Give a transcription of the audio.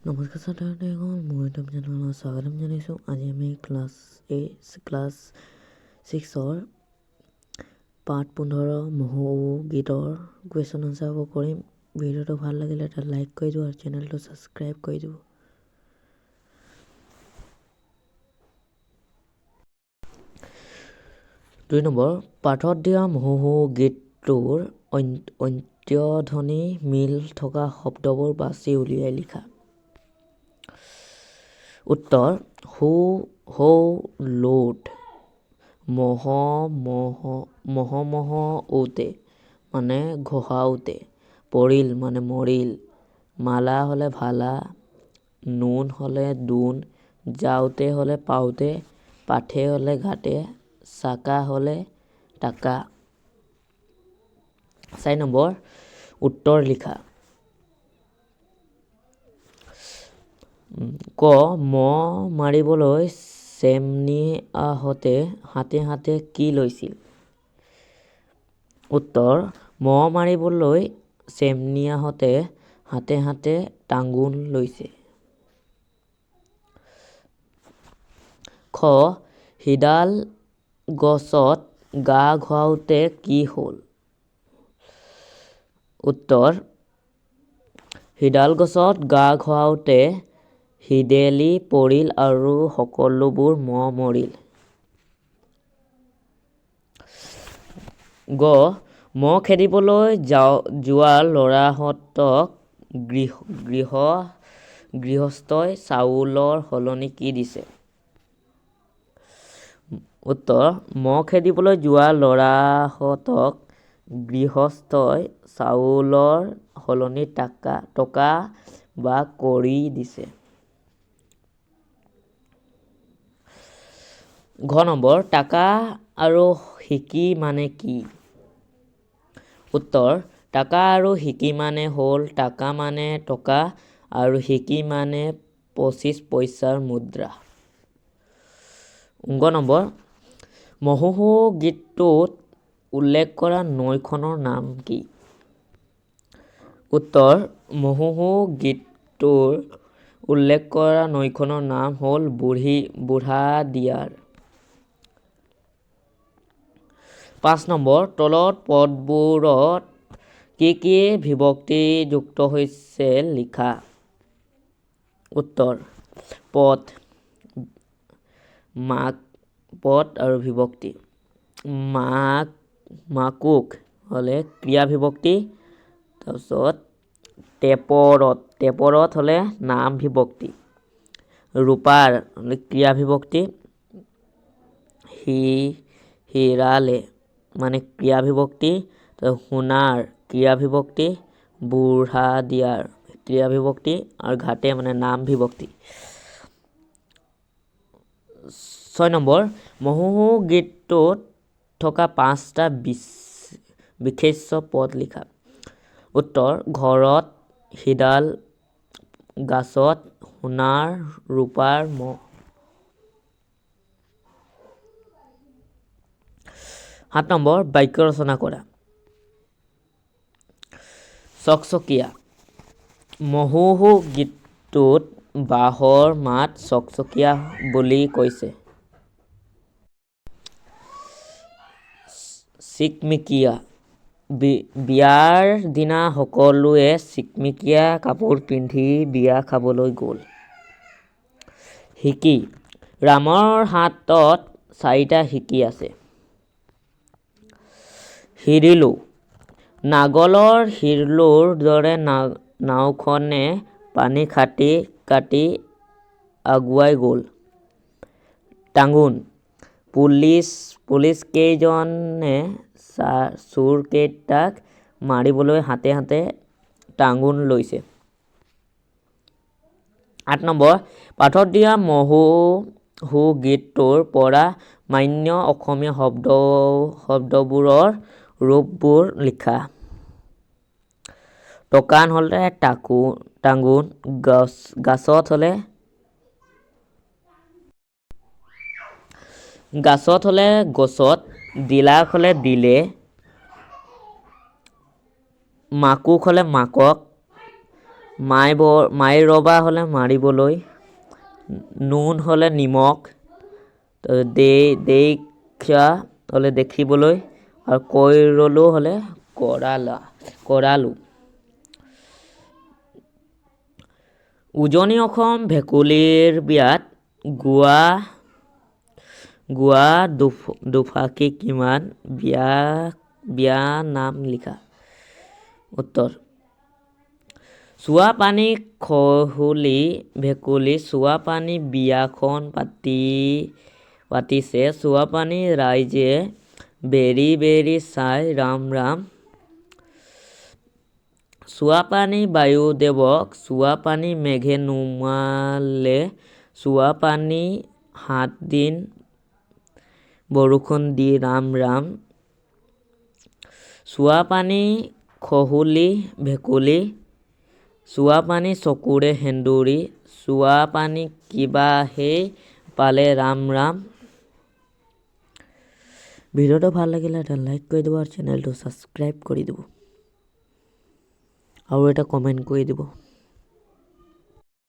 নমস্কাৰ ছাত্ৰসকল, মই তোমাৰ চেনেলত স্বাগতম জনাইছোঁ। আজি আমি ক্লাছ 6ৰ পাৰ্ট 15 মহৌ গীতৰ কুৱেশ্যন আনচাৰ কৰিম। ভিডিঅ'টো ভাল লাগিলে এটা লাইক কৰি দিব আৰু চেনেলটো ছাবস্ক্ৰাইব কৰি দিব। দুই নম্বৰ, পাঠত দিয়া মহৌ গীতটোৰ অন্ত্যধ্বনি মিল থকা শব্দবোৰ বাছি উলিয়াই লিখা। উত্তৰ: হৌ হৌ লৌট, মহ ঔতে মানে ঘঁহাওতে, পৰিল মানে মৰিল, মালা হ'লে ভালা, নোন হ'লে দোন, যাওঁতে হ'লে পাওঁতে, পাঠে হ'লে ঘাটে, চাকা হ'লে টাকা। 4 নম্বৰ, উত্তৰ লিখা। ক. মহ মাৰিবলৈ চেমনীয়াহঁতে হাতে হাতে কি লৈছিল? উত্তৰ: মহ মাৰিবলৈ চেমনীয়াহঁতে হাতে হাতে টাঙোন লৈছে। খ. সিডাল গছত গা ঘঁহাওতে কি হ'ল? উত্তৰ: সিডাল গছত গা ঘঁহাওতে সিদেলি পৰিল আৰু সকলোবোৰ মহ মৰিল। গ. মহ খেদিবলৈ যোৱা ল'ৰাহঁতক গৃহস্থই চাউলৰ সলনি কি দিছে? উত্তৰ: মহ খেদিবলৈ যোৱা ল'ৰাহঁতক গৃহস্থই চাউলৰ সলনি টকা বা কড়ি দিছে। ঘ নম্বৰ, টাকা আৰু সিকি মানে কি? উত্তৰ: টাকা আৰু সিকি মানে হ'ল টাকা মানে টকা আৰু সিকি মানে 25 পইচাৰ মুদ্ৰা। গ নম্বৰ, মহৌ গীতটোত উল্লেখ কৰা নৈখনৰ নাম কি? উত্তৰ: মহৌ গীতটোত উল্লেখ কৰা নৈখনৰ নাম হ'ল বুঢ়াদিয়াৰ। 5 নম্বৰ, তলৰ পদবোৰত কি কি বিভক্তি যুক্ত হৈছে লিখা। উত্তৰ: পদ, মাক, পদ আৰু বিভক্তি। মাকুক হ'লে ক্ৰিয়া বিভক্তি, তাৰপিছত টেপৰত হ'লে নাম বিভক্তি, ৰূপাৰ হ'লে ক্ৰিয়া বিভক্তি, হিৰালে মানে ক্ৰিয়া বিভক্তি, সোণাৰ ক্ৰিয়া বিভক্তি, বুঢ়াদিয়াৰ ক্ৰিয়া বিভক্তি আৰু ঘাটে মানে নাম বিভক্তি। 6 নম্বৰ, মহৌ গীতটোত থকা 5টা বিশেষ্য পদ লিখা। উত্তৰ: ঘৰত, সিডাল গাছত, সোণাৰ, ৰূপাৰ, মহ। 7 নম্বৰ, বাক্য ৰচনা কৰা। চকচকীয়া। মহৌ গীতটোত বাঁহৰ মাত চকচকীয়া বুলি কৈছে। চিকমিকিয়া। বিয়াৰ দিনা সকলোৱে চিকমিকিয়া কাপোৰ পিন্ধি বিয়া খাবলৈ গ'ল। সিকি। ৰামৰ হাতত 4টা সিকি আছে। হিৰিলো। নাঙলৰ হিৰলোৰ দৰে নাওখনে পানী কাটি আগুৱাই গ'ল। টাঙোন। পুলিচকেইজনে চোৰকেইটাক মাৰিবলৈ হাতে হাতে টাঙোন লৈছে। 8 নম্বৰ, পাঠত দিয়া মহৌ গীতটোৰ পৰা মান্য অসমীয়া শব্দবোৰৰ ৰূপবোৰ লিখা। টকান হ'লে টাঙোন, গাছত হ'লে গছত, দিলাক হ'লে দিলে, মাকুক হ'লে মাকক, মাই ৰবা হ'লে মাৰিবলৈ, নুন হ'লে নিমখ, দেখা হ'লে দেখিবলৈ, আৰু কৈৰলু হ'লে কৰালো। উজনি অসম ভেকুলীৰ বিয়াত গোৱা দুফাকি কিমান? বিয়া নাম লিখা। উত্তৰ চুৱাপানী খহুলি ভেকুলী চুৱাপানী বিয়াখন পাতিছে চুৱাপানী ৰাইজে বেৰি বেৰি চাই ৰাম ৰাম। চুৱাপানী বায়ুদেৱক চুৱাপানী মেঘে নুমালে চুৱাপানী 7 দিন বৰষুণ দি ৰাম ৰাম। চুৱাপানী খহুলি ভেকুলী চুৱাপানী চকুৰে সেন্দুৰী চুৱাপানী কিবা সেই পালে ৰাম ৰাম। ভিডিঅ'টো ভাল লাগিলে এটা লাইক কৰি দিব আৰু চেনেলটো ছাবস্ক্ৰাইব কৰি দিব আৰু এটা কমেণ্ট কৰি দিব।